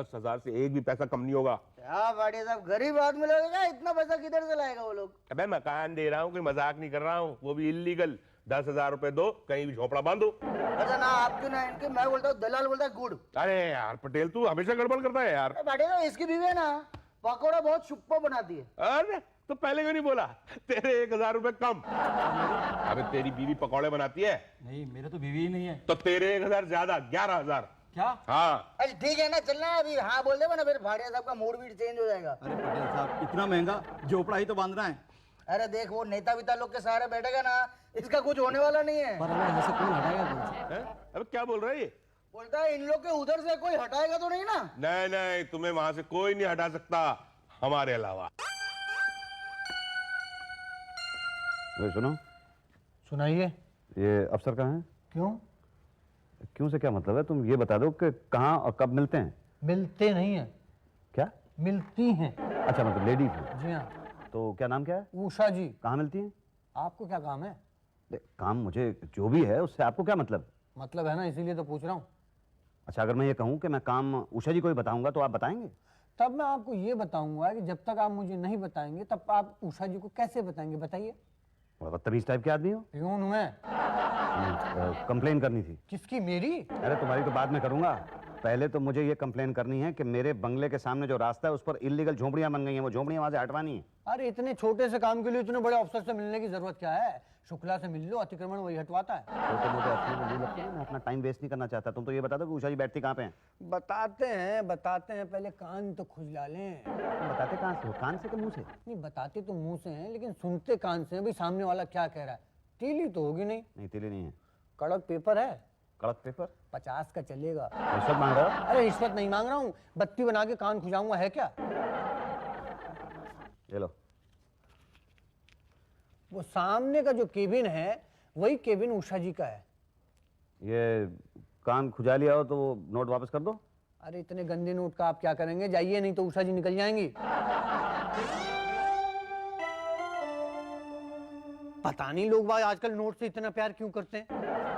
10,000 से एक भी पैसा कम नहीं होगा। क्या भाटिया साहब, गरीब आदमी लोग क्या इतना पैसा किधर से लाएगा वो लोग? अबे मकान दे रहा हूँ, कोई मजाक नहीं कर रहा हूँ, वो भी इलीगल। 10,000 रुपए दो, कहीं भी झोपड़ा बांधो। अच्छा ना आपकी ना इनकी, मैं बोलता हूँ दलाल बोलता है गुड़। अरे यार पटेल, तू हमेशा गड़बड़ करता है यार। भाटिया साहब, इसकी बीवी है ना, पकौड़ा बहुत सुपर बनाती है। अरे तो पहले क्यों नहीं बोला? तेरे 1,000 रुपए कम। अबे तेरी बीवी पकौड़े बनाती है? नहीं, मेरे तो बीवी ही नहीं है। तो तेरे 1,000 ज्यादा, 11,000। क्या? हाँ। अच्छा ठीक है ना, चलना है अभी। हाँ बोल दे ना, फिर भाटिया साहब का मूड भी चेंज हो जाएगा। अरे पटेल साहब, इतना महंगा झोपड़ा ही तो बांधना है। अरे देख, वो नेता विता लोग के सहारे बैठेगा ना, इसका कुछ होने वाला नहीं है। पर हमें यहाँ से कौन हटाएगा कौन से? अबे क्या बोल रहा है ये? बोलता है इन लोग के उधर से कोई हटाएगा तो नहीं ना? नहीं नहीं, तुम्हें वहां से कोई नहीं हटा सकता हमारे अलावा। सुनो, सुनाइए। ये अफसर कहाँ है? क्यों? क्यों से क्या मतलब है? तुम ये बता दो कि कहाँ और कब मिलते हैं। मिलते नहीं है। क्या? मिलती हैं। अच्छा, मतलब लेडीज है। जी हाँ। तो क्या नाम क्या है? उषा जी। कहाँ मिलती हैं? आपको क्या काम है? काम मुझे जो भी है उससे आपको क्या मतलब? मतलब है ना, इसीलिए तो पूछ रहा हूँ। अच्छा, अगर मैं ये कहूँ कि मैं काम उषा जी को ही बताऊंगा तो आप बताएंगे? तब मैं आपको ये बताऊंगा कि जब तक आप मुझे नहीं बताएंगे तब आप उषा जी को कैसे बताएंगे, बताइए। बड़ा बदतमीज टाइप के आदमी हो। क्यों? मैं कंप्लेन करनी थी। किसकी? मेरी? अरे तुम्हारी तो बाद में करूंगा, पहले तो मुझे ये कंप्लेन करनी है कि मेरे बंगले के सामने जो रास्ता है उस पर इलीगल झोपड़ियां बन गई हैं, वो झोपड़ियां वहां से हटवानी है। अरे इतने छोटे से काम के लिए इतने बड़े अफसर से मिलने की जरूरत क्या है? शुक्ला से मिल लो, अतिक्रमण वही हटवाता है। छोटे मोटे अफसरों को नहीं लगते हैं, मैं अपना टाइम वेस्ट नहीं करना चाहता। तुम तो ये बता दो कि उषा जी बैठती कहाँ पे हैं? बताते हैं, पहले कान तो खुजला लें। बताते कहाँ से हो? कान से कि मुंह से? नहीं, बताते तो मुंह से हैं लेकिन सुनते कान से हैं। भाई सामने वाला क्या कह रहा है? तीली तो होगी नहीं? नहीं, तिले नहीं है। कड़क पेपर है? कड़क पेपर? 50 का चलेगा। रिश्वत मांग रहे हो? अरे रिश्वत नहीं मांग रहा हूँ, बत्ती बना के कान खुजाऊंगा, है क्या? ये लो। वो सामने का जो केबिन है वही केबिन उषा जी का है। ये कान खुजा लिया हो तो वो नोट वापस कर दो। अरे इतने गंदे नोट का आप क्या करेंगे? जाइए, नहीं तो उषा जी निकल जाएंगी। पता नहीं लोग बाग आजकल नोट से इतना प्यार क्यों करते हैं।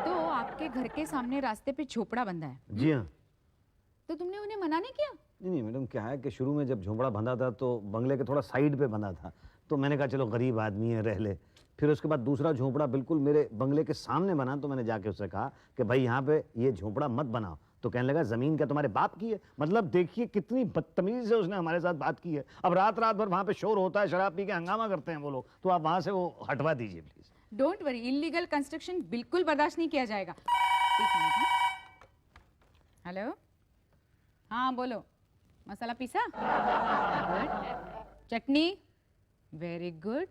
तो आपके घर के सामने रास्ते पे झोपड़ा बंधा है? जी हाँ। तो तुमने उन्हें मना नहीं किया? नहीं मैडम, क्या है कि शुरू में जब झोंपड़ा बंधा था तो बंगले के थोड़ा साइड पे बंधा था, तो मैंने कहा चलो गरीब आदमी है, रह ले। फिर उसके बाद दूसरा झोंपड़ा बिल्कुल मेरे बंगले के सामने बना, तो मैंने जाके उससे कहा कि भाई यहाँ पे ये झोंपड़ा मत बनाओ। तो कहने लगा जमीन क्या तुम्हारे बाप की है? मतलब देखिए कितनी बदतमीज से उसने हमारे साथ बात की है। अब रात रात भर वहाँ पे शोर होता है, शराब पी के हंगामा करते हैं वो लोग, तो आप वहाँ से वो हटवा दीजिए please. Don't worry, illegal construction बिल्कुल बर्दाश्त नहीं किया जाएगा। एक मिनट। हेलो, हाँ बोलो। मसाला पीसा? गुड। चटनी? Very good.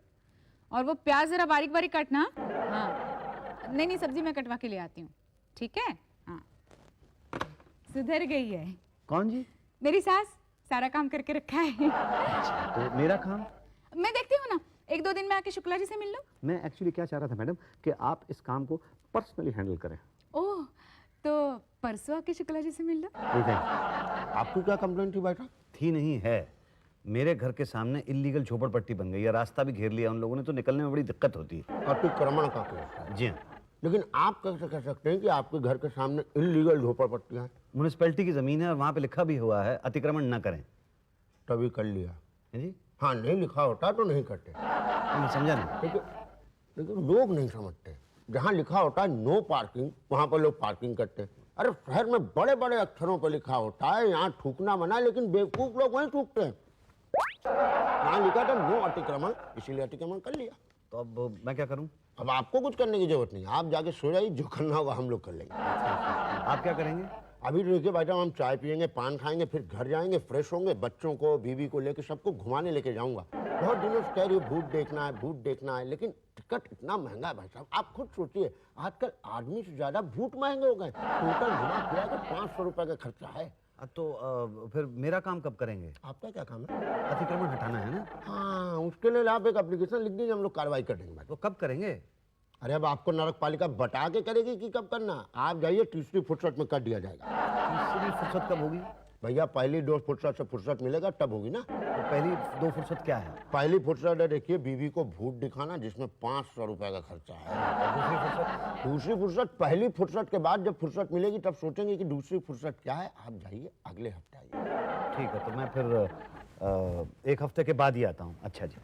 और वो प्याज जरा बारीक बारीक काटना। हाँ, नहीं सब्जी मैं कटवा के ले आती हूँ, ठीक है? हाँ, सुधर गई है। कौन जी? मेरी सास, सारा काम करके रखा है। तो मेरा काम? मैं देखती हूँ ना, 1-2 दिन में आके शुक्ला जी से मिल लो। मैं एक्चुअली क्या चाह रहा था मैडम कि आप इस काम को पर्सनली हैंडल करें। ओह, तो परसों आके शुक्ला जी से मिल लो। ठीक है। आपकी क्या कंप्लेंट थी बेटा? थी नहीं है, मेरे घर के सामने इलीगल झोपड़पट्टी बन गई है, रास्ता भी घेर लिया उन लोगों ने, तो निकलने में बड़ी दिक्कत होती है। अतिक्रमण का केस है। जी हाँ। लेकिन आप कैसे कह सकते हैं कि आपके घर के सामने इलीगल झोपड़पट्टियां हैं? म्यूनिसिपैलिटी की जमीन है और वहाँ पे लिखा भी हुआ है अतिक्रमण न करें। तभी कर लिया है जी? हाँ, नहीं लिखा होता तो नहीं करते। नहीं समझा नहीं। लेकिन लोग नहीं समझते। जहाँ लिखा होता है नो पार्किंग, वहाँ पर लोग पार्किंग करते हैं। अरे शहर में बड़े बड़े अक्षरों पर लिखा होता है यहाँ थूकना मना, लेकिन बेवकूफ लोग वहीं थूकते हैं। यहाँ लिखा था नो अतिक्रमण, इसीलिए अतिक्रमण कर लिया। तो अब मैं क्या करूँ? अब आपको कुछ करने की जरूरत नहीं, आप जाके सो जाइए, जो करना होगा हम लोग कर लेंगे। आप क्या करेंगे? अभी देखिए बेटा, हम चाय पियेंगे, पान खाएंगे, फिर घर जाएंगे, फ्रेश होंगे, बच्चों को बीवी को लेके सबको घुमाने लेके जाऊंगा। बहुत दिनों से कह रही भूत देखना है, लेकिन टिकट इतना महंगा है भाई साहब। आप खुद सोचिए, आजकल आदमी से ज्यादा भूत महंगे हो गए। टोटल घुमा फिरा के 500 रुपए का खर्चा है। तो फिर मेरा काम कब करेंगे? आपका क्या काम है? अतिक्रमण हटाना है ना? हाँ, उसके लिए आप एक एप्लीकेशन लिख दीजिए, हम लोग कार्रवाई कर देंगे। तो कब करेंगे? अरे अब आपको नगर पालिका बता के करेगी कि कब करना। आप जाइए, तीसरी फुर्सत में कर दिया जाएगा। तीसरी फुर्सत कब होगी? भैया पहली दो फुर्सत से फुर्सत मिलेगा तब होगी ना। तो पहली दो फुर्सत क्या है? पहली फुर्सत है देखिए बीवी को भूत दिखाना जिसमें 500 रुपए का खर्चा है। और दूसरी फुर्सत? दूसरी फुर्सत पहली फुर्सत के बाद जब फुर्सत मिलेगी तब सोचेंगे कि दूसरी फुर्सत क्या है। आप जाइए अगले हफ्ते आइए। ठीक है, तो मैं फिर एक हफ्ते के बाद ही आता हूँ। अच्छा जी।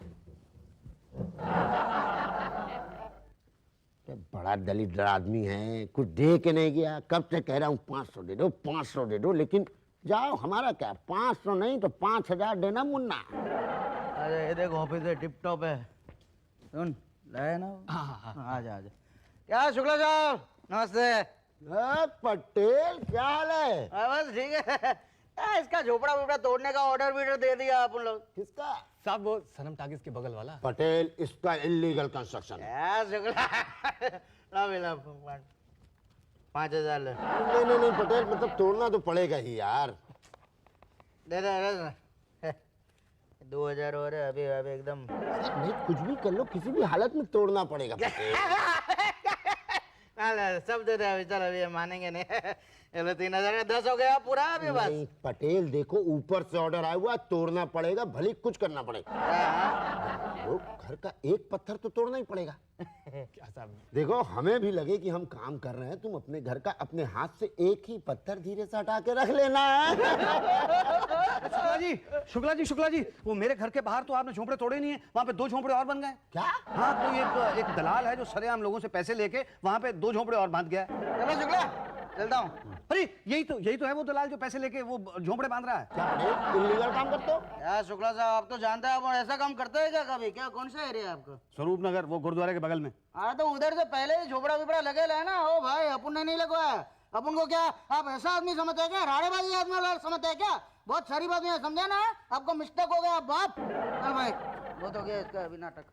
बड़ा दलित आदमी है, कुछ दे के नहीं गया। कब से कह रहा हूँ 500 दे दो, 500 दे दो, लेकिन जाओ हमारा क्या 500 नहीं तो 5000 देना मुन्ना। अरे ये देख ऑफिस है, टिप टॉप है। सुन लाए ना? आजा आजा। क्या शुक्ला साहब, नमस्ते। पटेल क्या हाल है? बस ठीक है। इसका झोपड़ा वोपड़ा तोड़ने का ऑर्डर वीडर दे दिया अपन लोग। किसका? साहब वो सनम टाकिस के बगल वाला। पटेल इसका इलीगल कंस्ट्रक्शन। क्या शुक्ला? ला मिला 5000 ले। नहीं पटेल, मतलब तोड़ना तो पड़ेगा ही यार। दे दे 2000 और है अभी अभी एकदम। नहीं कुछ भी कर लो, किसी भी हालत में तोड़ना पड़ेगा पटेल। सब दे दे अभी, चल अभी मानेंगे नहीं। चलो 3000 का 10 हो गया पूरा अभी बस। नहीं पटेल देखो, ऊपर से ऑर्डर आया हुआ, तोड़ना पड़ेगा, भले कुछ करना पड़ेगा। वो घर का एक पत्थर तो तोड़ना ही पड़ेगा। क्या साहब? देखो हमें भी लगे कि हम काम कर रहे हैं, तुम अपने घर का अपने हाथ से एक ही पत्थर धीरे से हटा के रख लेना है। शुक्ला जी, वो मेरे घर के बाहर तो आपने झोंपड़े तोड़े नहीं है, वहाँ पे 2 झोंपड़े और बन गए। क्या? हाँ, कोई एक दलाल है जो सरेआम लोगों से पैसे लेके वहाँ पे 2 झोंपड़े और बांध गया है। चलो शुक्ला चलता हूँ। अरे यही तो है वो दलाल जो पैसे लेके वो झोंपड़े बांध रहा है। क्या पटेल इलीगल काम करते हो? यार शुक्ला साहब, आप तो जानते हैं आप ऐसा काम करते हैं क्या कभी? क्या कौन सा एरिया है आपका? स्वरूप नगर, वो गुरुद्वारे के बगल में। हाँ तो उधर से पहले ही झोपड़ा विपड़ा लगे है ना। ओ भाई अपन ने नहीं लगवाया। अपन को क्या आप ऐसा आदमी समझते हैं क्या? राड़ेबाजी आदमी समझते हैं क्या? बहुत सारी बात है, समझा ना? आपको मिस्टेक हो गया बाप। चल भाई बहुत हो गया इसका अभी नाटक।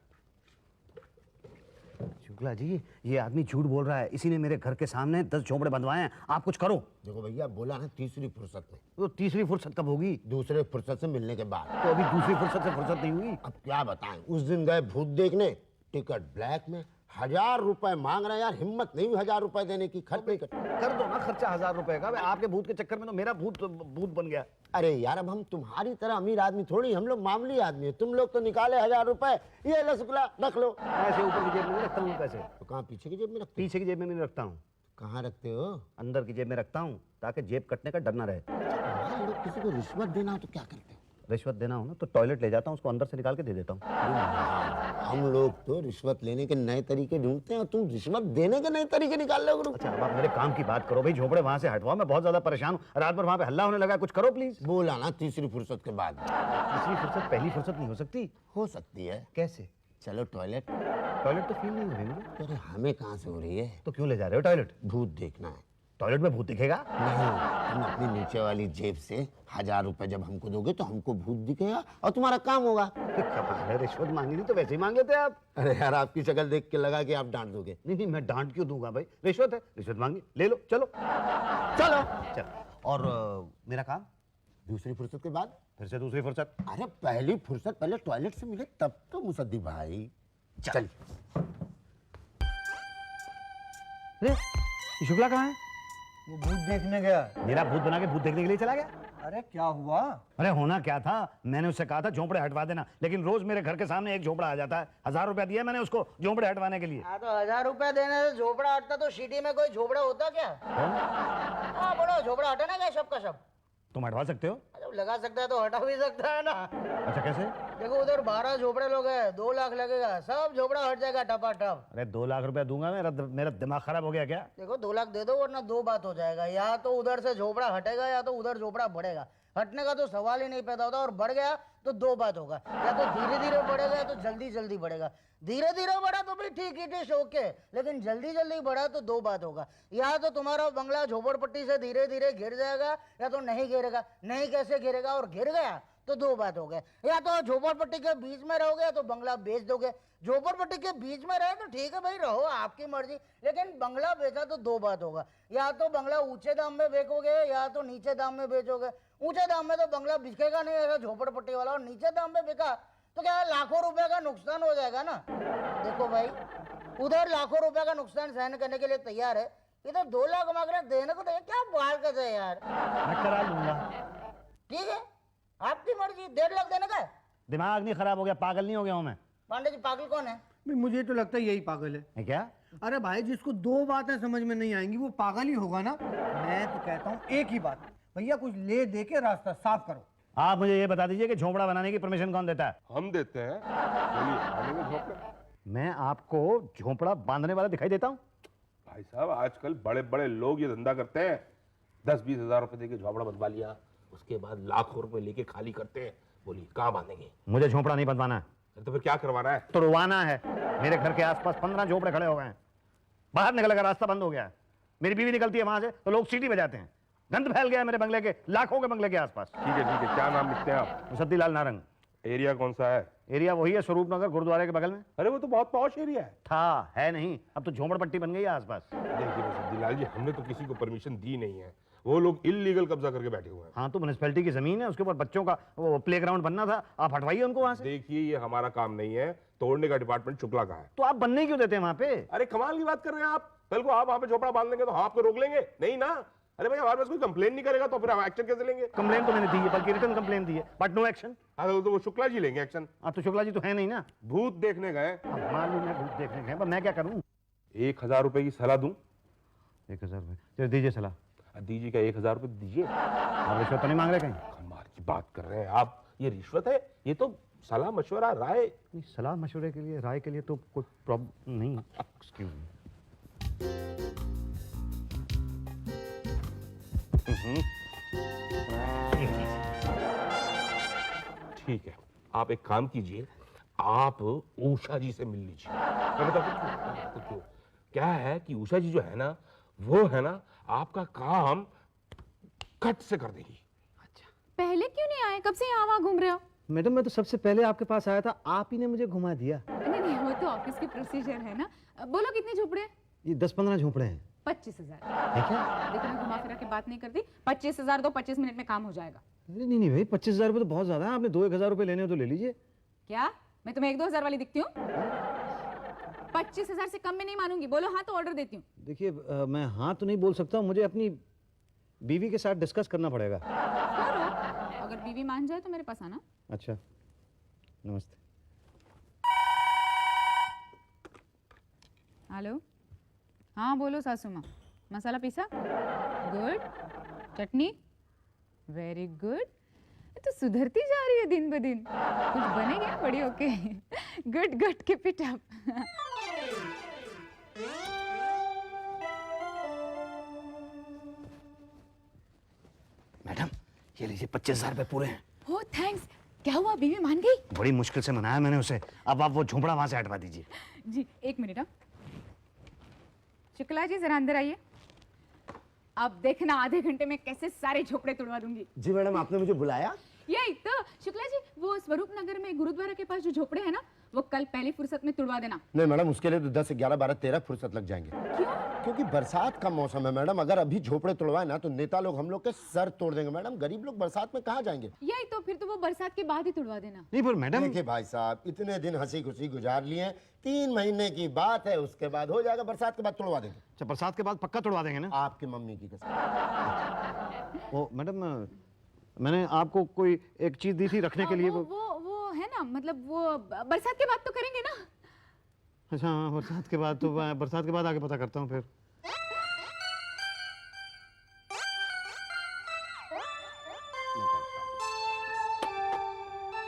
शुक्ला जी, ये आदमी झूठ बोल रहा है। इसी ने मेरे घर के सामने 10 झोंपड़े बंधवाए हैं। आप कुछ करो। देखो भैया बोला ना तीसरी फुर्सत में। तो तीसरी फुर्सत कब होगी? दूसरे फुर्सत से मिलने के बाद। तो अभी दूसरी फुर्सत से फुर्सत नहीं हुई। अब क्या बताएं, उस दिन गए भूत देखने, टिकट ब्लैक में, 1000 रुपए मांग रहे हैं यार। हिम्मत नहीं हुई 1000 रुपए देने की, खर्च नहीं कर दो ना खर्चा 1000 रुपए का। आपके भूत के चक्कर में तो मेरा भूत बन गया। अरे यार अब हम तुम्हारी तरह अमीर आदमी थोड़ी, हम लोग मामूली आदमी है। तुम लोग तो निकाले 1000 रुपए, ये लो शुक्ला रख लो। ऐसे ऊपर की जेब में नहीं रखता हूँ पैसे। तो कहाँ पीछे की जेब में रखते हो? पीछे की जेब में नहीं रखता हूँ। कहाँ रखते हो? अंदर की जेब में रखता हूँ ताकि जेब कटने का डर ना रहे। तुम्हारे लोग किसी को रिश्वत देना हो तो क्या करते हो? रिश्वत देना हो ना तो टॉयलेट ले जाता हूँ, उसको अंदर से निकाल के दे देता हूँ। हम लोग तो रिश्वत लेने के नए तरीके ढूंढते हैं और तुम रिश्वत देने के नए तरीके निकाल रहे हो। अच्छा अब आप मेरे काम की बात करो भाई, झोपड़े वहाँ से हटवाओ, मैं बहुत ज्यादा परेशान हूँ। रात भर वहाँ पे हल्ला होने लगा, कुछ करो प्लीज। बोला ना तीसरी फुर्सत के बाद। तीसरी फुर्सत पहली फुर्सत नहीं हो सकती? हो सकती है। कैसे? चलो टॉयलेट। टॉयलेट तो फील नहीं हो रही मुझे। अरे हमें कहाँ से हो रही है? तो क्यों ले जा रहे हो टॉयलेट? भूत देखना है। टॉयलेट में भूत दिखेगा? नहीं, तुम अपनी नीचे वाली जेब से 1000 रुपए जब हमको दोगे तो हमको भूत दिखेगा और तुम्हारा काम होगा। कमाल है, रिश्वत मांगी थी तो वैसे ही मांगे थे आप। अरे यार आपकी शक्ल देख के लगा कि आप डांट दोगे। नहीं मैं डांट क्यों दूंगा भाई, रिश्वत है, रिश्वत मांगी, ले लो, चलो चलो चलो। और मेरा काम दूसरी फुर्सत के बाद? फिर से दूसरी फुर्सत। अरे पहली फुर्सत पहले टॉयलेट से मिले तब तो मुसद्दी भाई। चल शुक्ला कहाँ है? वो भूत देखने गया। मेरा भूत बना के भूत देखने के लिए चला गया? अरे क्या हुआ? अरे होना क्या था, मैंने उससे कहा था झोंपड़े हटवा देना, लेकिन रोज मेरे घर के सामने एक झोंपड़ा आ जाता है। 1000 रुपया दिया मैंने उसको झोंपड़े हटवाने के लिए। हाँ तो 1000 रुपए देने से झोपड़ा हटता तो सिटी में कोई झोपड़ा होता क्या? हाँ बोलो झोपड़ा हटा ना क्या सब का सब? तुम हटवा सकते हो? जब लगा सकता है तो हटा भी सकता है ना। अच्छा कैसे? देखो उधर 12 झोपड़े लोग हैं, 2 लाख लगेगा, सब झोपड़ा हट जाएगा टपाटप। अरे 2 लाख रुपया दूंगा, मेरा दिमाग खराब हो गया क्या? देखो 2 लाख दे दो वरना 2 बात हो जाएगा, या तो उधर से झोपड़ा हटेगा या तो उधर झोपड़ा बढ़ेगा। हटने का तो सवाल ही नहीं पैदा होता, और बढ़ गया तो 2 बात होगा, या तो धीरे धीरे बढ़ेगा या तो जल्दी जल्दी बढ़ेगा। धीरे धीरे बढ़ा तो भी ठीक ही ठीक ओके, लेकिन जल्दी जल्दी बढ़ा तो 2 बात होगा, या तो तुम्हारा बंगला झोपड़पट्टी से धीरे धीरे गिर जाएगा या तो नहीं गिरेगा। नहीं कैसे गिरेगा, और गिर गया तो 2 बात हो गए, या तो झोपड़पट्टी के बीच में रहोगे या तो बंगला बेच दोगे। झोपड़पट्टी के बीच में रहे तो ठीक है भाई, रहो आपकी मर्जी, लेकिन बंगला बेचा तो 2 बात होगा, या तो बंगला ऊंचे दाम में बेचोगे या तो नीचे दाम में बेचोगे। ऊंचे दाम में तो बंगला बिकेगा नहीं ऐसा झोपड़पट्टी वाला, और नीचे दाम में बिका तो क्या लाखों रुपए का नुकसान हो जाएगा ना। देखो भाई उधर लाखों रुपए का नुकसान सहन करने के लिए तैयार है, इधर 2 लाख मांग रहे, देने को तो क्या बाल का यार। मैं करा लूंगा, ठीक है, आपकी मर्जी। 1.5 लाख देने का है। दिमाग नहीं खराब हो गया, पागल नहीं हो गया हूं मैं? पांडे जी पागल कौन है? भाई मुझे तो लगता है यही पागल है क्या? अरे भाई जिसको 2 बातें समझ में नहीं आएंगी वो पागल ही होगा ना। मैं तो कहता हूँ एक ही बात, भैया कुछ ले दे के रास्ता साफ करो। आप मुझे ये बता दीजिए कि झोपड़ा बनाने की परमिशन कौन देता है? हम देते हैं। बोलिए, बनेंगे झोपड़े? मैं आपको झोपड़ा बांधने वाला दिखाई देता हूँ? भाई साहब, आजकल बड़े बड़े लोग ये धंधा करते हैं। 10-20 हजार रुपए देके झोपड़ा बनवा लिया, उसके बाद लाखों रुपए लेके खाली करते हैं। बोलिए कहाँ बांधेंगे? मुझे झोपड़ा नहीं बनवाना है। तो फिर क्या करवाना है? तुड़वाना है। मेरे घर के आसपास 15 झोपड़े खड़े हो गए हैं। बाहर निकलने का रास्ता बंद हो गया है। मेरी बीवी निकलती है वहां से तो लोग सीटी बजाते हैं। गंद फैल गया है मेरे बंगले के, लाखों के बंगले के आसपास। ठीक है, क्या नाम लिखते हैं आप? मुसद्दी लाल नारंग। एरिया कौन सा है? एरिया वही है, स्वरूप नगर, गुरुद्वारे के बगल में। अरे वो तो बहुत पॉश एरिया है। था, है नहीं, अब तो झोपड़पट्टी बन गई है आसपास। देखिए मुसद्दीलाल जी, हमने तो किसी को परमिशन दी नहीं है। वो लोग इल्लीगल कब्जा करके बैठे हुए हैं। हाँ तो म्युनिसिपैलिटी की जमीन है, उसके ऊपर बच्चों का वो प्लेग्राउंड बनना था, आप हटवाइए उनको वहां से। देखिए ये हमारा काम नहीं है, तोड़ने का डिपार्टमेंट शुक्ला का है। तो आप बनने क्यों देते हैं वहां पे? अरे कमाल की बात कर रहे हैं आप। कल को आप वहां पे झोपड़ा बांध लेंगे तो आपको रोक लेंगे? नहीं ना। अरे भाई हमारे पास कोई कंप्लेन नहीं करेगा तो फिर हम एक्शन कैसे लेंगे? कंप्लेन तो मैंने दी है, बल्कि रिटर्न कंप्लेन दी है, बट नो एक्शन। अरे तो वो शुक्ला जी लेंगे एक्शन। अब तो शुक्ला जी तो है नहीं ना। भूत देखने गए। अब मालूम है भूत देखने गए, पर मैं क्या करूं? 1000 रुपए की सलाह दूं? 1000 रुपए चलो दीजिए सलाह। दीजिए, क्या 1000 रुपए दीजिए? आप रिश्वत तो नहीं मांग रहे कहीं? कमाल की बात कर रहे हैं आप। ये रिश्वत है? ये तो सलाह मशवरा राय। नहीं, सलाह मशवरे के लिए, राय के लिए तो कोई प्रॉब्लम नहीं। Excuse me. ठीक है, आप एक काम कीजिए, आप उषा जी से मिल लीजिए। मैं बताता हूं क्यों। क्या है कि उषा जी जो है ना, वो है ना आपका काम कट से कर देगी। पहले क्यों नहीं आए? कब से यहाँ वहाँ घूम रहे हो? मैडम मैं तो सबसे पहले आपके पास आया था, आप ही ने मुझे घुमा दिया। नहीं नहीं, वो तो ऑफिस की प्रोसीजर है ना। बोलो कितने झोपड़े हैं? ये 10-15 झोपड़े हैं। 25,000। है क्या? देखो मैं घुमा फिरा के बात नहीं करती। 25,000 दो, 25 मिनट में काम हो जाएगा। अरे नहीं नहीं भाई, 25,000 रुपये तो बहुत ज्यादा है। आपने 2-1,000 रुपये लेने हो तो ले लीजिए। क्या मैं तुम्हें 1-2 हजार वाली दिखती हूँ? 25,000 से कम में नहीं मानूंगी। बोलो हाँ तो ऑर्डर देती हूँ। देखिए मैं हाँ तो नहीं बोल सकता हूँ, मुझे अपनी बीवी के साथ डिस्कस करना पड़ेगा। करो, अगर बीवी मान जाए तो मेरे पास आना। अच्छा, नमस्ते। हेलो, हाँ बोलो सासू माँ। मसाला पीसा? गुड। चटनी? Very good. तो सुधरती जा रही है दिन ब दिन। कुछ बनेगा बड़ी okay. Good good, keep it up. Madam ये लीजिए, 25,000 रुपये पूरे हैं। ओह थैंक्स। क्या हुआ, बीवी मान गई? बड़ी मुश्किल से मनाया मैंने उसे। अब आप वो झोपड़ा वहां से हटवा दीजिए। जी एक मिनट। हाँ शुक्ला जी जरा अंदर आइए। अब देखना आधे घंटे में कैसे सारे झोपड़े तोड़वा दूंगी। जी मैडम, आपने मुझे बुलाया? यही तो शुक्ला जी, वो स्वरूप नगर में गुरुद्वारा के पास जो झोपड़े हैं ना, वो कल पहली फुर्सत में तुड़वा देना। नहीं मैडम, उसके लिए तो 10, 11, 12, 13 फुर्सत लग जाएंगे। क्यों? क्योंकि बरसात का मौसम है मैडम। अगर अभी झोपड़े तोड़वाए ना तो नेता लोग हम लोग के सर तोड़ देंगे मैडम। गरीब लोग बरसात में कहाँ जाएंगे? यही तो, फिर तो वो बरसात के बाद ही तुड़वा देना। नहीं पर मैडम, देखिए भाई साहब, इतने दिन हंसी खुशी गुजार लिए, 3 महीने की बात है, उसके बाद हो जाएगा। बरसात के बाद तोड़वा देंगे। अच्छा बरसात के बाद पक्का तोड़वा देंगे ना? आपकी मम्मी की कसम। वो मैडम मैंने आपको कोई एक चीज दी थी रखने के लिए। वो है ना, मतलब वो बरसात के बाद तो करेंगे ना। अच्छा हाँ, बरसात के बाद तो बरसात के बाद आके पता करता हूँ फिर।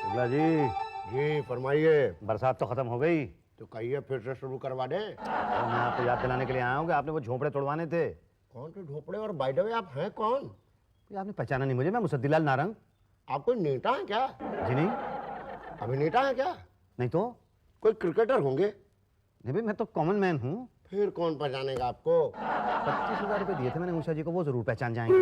शुक्ला जी। जी फरमाइए। बरसात तो खत्म हो गई, तो कहिए फिर से शुरू करवा दें। और मैं आपको याद दिलाने के लिए आया हूँ कि आपने वो झोपड़े तोड़वाने थे। कौन से झोपड़े? और बाय द वे आप हैं कौन? ये आपने पहचाना नहीं मुझे? मैं मुसद्दी लाल नारंग। आप कोई नेता हैं क्या? जी नहीं। अभिनेता हैं क्या? नहीं तो? कोई क्रिकेटर होंगे? नहीं भाई, मैं तो कॉमन मैन हूँ। फिर कौन पहचानेगा आपको? 25,000 रुपये दिए थे मैंने उषा जी को, वो जरूर पहचान जाएंगे।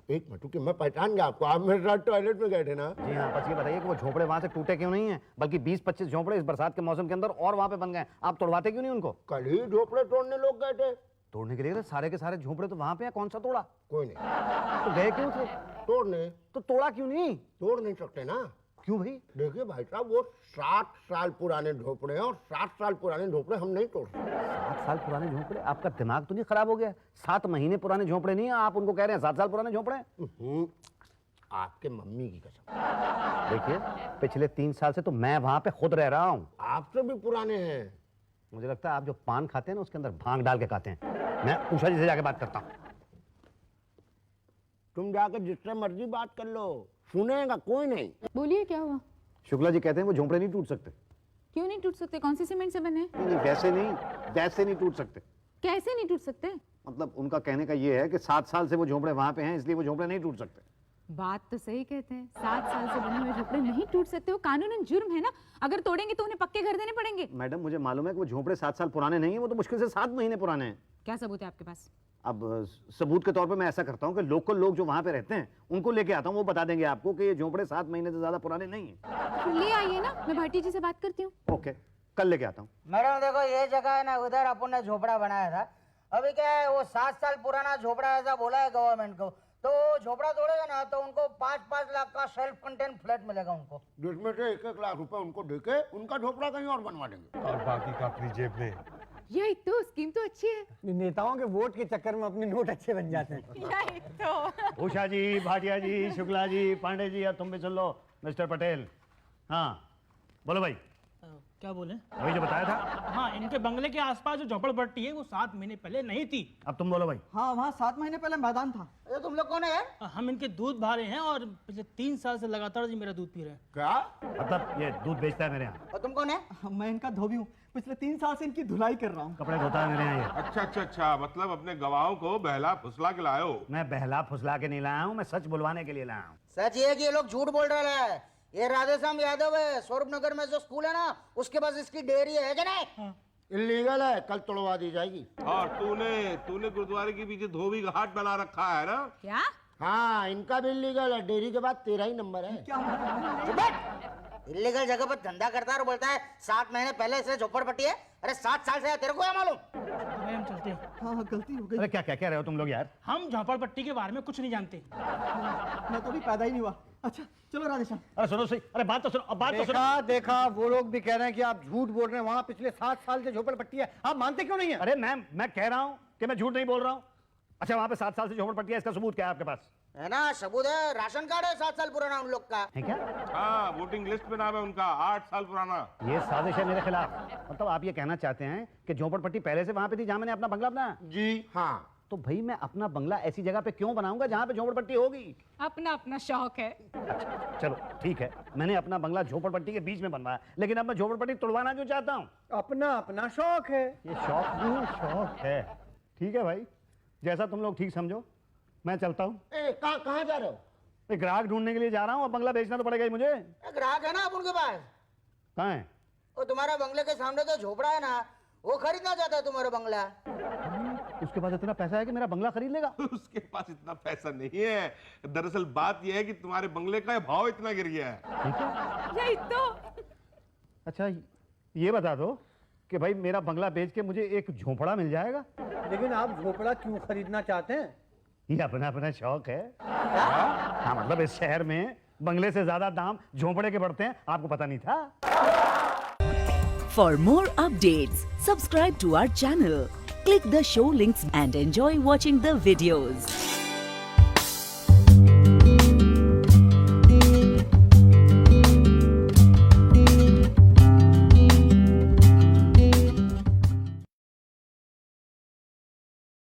एक मिनट, कि मैं पहचान गया आपको। आप मेरे साथ टॉयलेट में गए थे ना? जी हाँ, बस ये बताइए कि वो झोपड़े वहां से टूटे क्यों नहीं है, बल्कि 20-25 झोपड़े इस बरसात के मौसम के अंदर और वहां पे बन गए। आप तोड़वाते क्यों नहीं उनको? कल ही झोपड़े तोड़ने लोग गए थे। तोड़ने के लिए सारे के सारे झोपड़े तो वहां पे हैं, कौन सा तोड़ा? कोई नहीं। तो गए क्यों थे? तोड़ने? तो तोड़ा क्यों नहीं? तोड़ नहीं सकते ना। क्यों भाई? देखिए भाई साहब, वो 60 साल पुराने झोपड़े हैं, और 60 साल पुराने झोपड़े हम नहीं तोड़ सकते। 7 साल पुराने झोपड़े? आपका दिमाग तो नहीं खराब हो गया? 7 महीने पुराने झोपड़े नहीं है, आप उनको कह रहे हैं 7 साल पुराने झोपड़े? आपके मम्मी की कसम। देखिए, पिछले 3 साल से तो मैं वहां पे खुद रह रहा हूँ। आपसे भी पुराने हैं। मुझे लगता है आप जो पान खाते हैं ना उसके अंदर भांग डाल के खाते हैं। मैं उषा जी से जाके बात करता हूँ। तुम जाकर जिससे मर्जी बात कर लो, सुनेगा कोई नहीं। बोलिए क्या हुआ? शुक्ला जी कहते हैं वो झोंपड़े नहीं टूट सकते। क्यों नहीं टूट सकते? कौन सी सीमेंट से बने हैं? नहीं, वैसे नहीं टूट सकते। कैसे नहीं टूट सकते? मतलब उनका कहने का ये है कि 7 साल से वो झोंपड़े वहां पे हैं, इसलिए वो झोंपड़े नहीं टूट सकते। बात तो सही कहते हैं, 7 साल से बने हुए झोपड़े नहीं टूट सकते। वो कानूनन जुर्म है ना, अगर तोड़ेंगे तो उन्हें पक्के घर देने पड़ेंगे। मैडम, मुझे मालूम है कि वो झोंपड़े 7 साल पुराने नहीं है, वो तो मुश्किल से 7 महीने पुराने हैं। क्या सबूत है आपके पास? अब सबूत के तौर पे मैं ऐसा करता हूँ कि लोकल लोग जो वहां पे रहते हैं उनको लेके आता हूँ, वो बता देंगे आपको कि ये झोंपड़े 7 महीने से ज्यादा पुराने नहीं है। तो ले आइए ना, मैं भाटी जी से बात करती हूँ। ओके, कल लेके आता हूँ। मैडम देखो, ये जगह है ना, उधर अपन ने झोपड़ा बनाया था। अभी क्या है, वो 7 साल पुराना झोपड़ा ऐसा बोला है गवर्नमेंट को, तो झोपड़ा तोड़ेगा ना तो उनको 5-5 लाख का सेल्फ कंटेन फ्लैट मिलेगा उनको। जिसमें से 1-1 लाख रुपए उनको देके उनका झोपड़ा कहीं और बनवा देंगे। और बाकी का अपनी जेब में। यही तो स्कीम तो अच्छी है। नेताओं के वोट के चक्कर में अपने नोट अच्छे बन जाते हैं। यही तो। उषा जी, भाटिया जी, शुक्ला जी, पांडे जी, और तुम भी सुन लो। मिस्टर पटेल, हाँ बोलो भाई। क्या बोले? वही जो बताया था। हाँ, इनके बंगले के आसपास जो झोपड़पट्टी है वो 7 महीने पहले नहीं थी। अब तुम बोलो भाई। हाँ, वहाँ 7 महीने पहले मैदान था। ये तुम लोग कौन है यार? हम इनके दूध भा रहे हैं और पिछले 3 साल से लगातार जी मेरा दूध पी रहे हैं। क्या? मतलब ये दूध बेचता है मेरे यहाँ, और तुम कौन है? मैं इनका धोबी हूँ, पिछले 3 साल से इनकी धुलाई कर रहा हूँ। कपड़े धोता है मेरे यहाँ ये। अच्छा, मतलब अपने गवाहों को बहला फुसला के लाए हो। मैं बहला फुसला के नहीं लाया हूँ, मैं सच बुलवाने के लिए लाया हूँ। सच ये है कि ये लोग झूठ बोल रहे हैं। ये राधेश्याम यादव है, स्वरूप नगर में जो स्कूल है ना, उसके पास इसकी डेयरी है कि नहीं? इलीगल है, कल तोड़वा दी जाएगी। और तूने गुरुद्वारे के पीछे धोबी घाट बना रखा है ना? क्या? हाँ, इनका भी इलीगल है। डेयरी के बाद 13 ही नंबर है। इलीगल जगह पर धंधा करता है और बोलता है 7 महीने पहले से झोपड़पट्टी है। अरे 7 साल से है, तेरे को क्या मालूम? भाई हम चलते हैं। हाँ, गलती हो गई। अरे क्या क्या कह रहे हो तुम लोग यार? हम झोपड़पट्टी के बारे में कुछ नहीं जानते। मैं तो अभी पैदा ही नहीं हुआ। अच्छा चलो राधेश्याम। अरे सुनो सही, अरे बात तो सुनो, अब बात तो सुनो। देखा, वो लोग भी कह रहे हैं कि आप झूठ बोल रहे हैं। वहाँ पिछले 7 साल से झोपड़पट्टी है, आप मानते क्यों नहीं है? अरे मैं कह रहा हूँ कि मैं झूठ नहीं बोल रहा हूँ। अच्छा, वहाँ पे 7 साल से झोपड़पट्टी है, इसका सबूत क्या है आपके पास? है ना, सबूत है, राशन कार्ड है 7 साल पुराना उन लोग का। है क्या? हाँ, वोटिंग लिस्ट में नाम है उनका, 8 साल पुराना। ये साजिश है मेरे खिलाफ। मतलब आप ये कहना चाहते हैं कि झोपड़पट्टी पहले से वहां पे थी जहां मैंने अपना बंगला बनाया? जी हाँ। तो भाई मैं अपना बंगला ऐसी जगह पे क्यों बनाऊंगा जहां पे झोपड़पट्टी होगी? अपना अपना शौक है। अच्छा चलो ठीक है, मैंने अपना बंगला झोपड़पट्टी के बीच में बनवाया, लेकिन अब मैं झोपड़पट्टी तोड़वाना क्यों चाहता हूँ? अपना अपना शौक है। ये शौक भी शौक है। ठीक है भाई, जैसा तुम लोग ठीक समझो, मैं चलता हूँ। कहाँ जा रहे हो? एक ग्राहक ढूंढने के लिए जा रहा हूँ, अब बंगला बेचना तो पड़ेगा ही मुझे। ग्राहक है ना आप उनके पास? कहाँ है? वो तुम्हारा बंगले के सामने जो झोपड़ा है ना, वो खरीदना चाहता है तुम्हारा बंगला। उसके पास इतना पैसा है कि मेरा बंगला खरीद लेगा? उसके पास इतना पैसा नहीं है। दरअसल बात यह है कि तुम्हारे बंगले का भाव इतना गिर गया है। ठीक है। यही तो। अच्छा ये बता दो कि भाई मेरा बंगला बेच के मुझे एक झोपड़ा मिल जाएगा? लेकिन आप झोपड़ा क्यों खरीदना चाहते हैं? ये अपना अपना शौक है। हाँ, मतलब इस शहर में बंगले से ज्यादा दाम झोपड़े के बढ़ते हैं, आपको पता नहीं था? For more updates, subscribe to our channel, click the show links and enjoy watching the videos.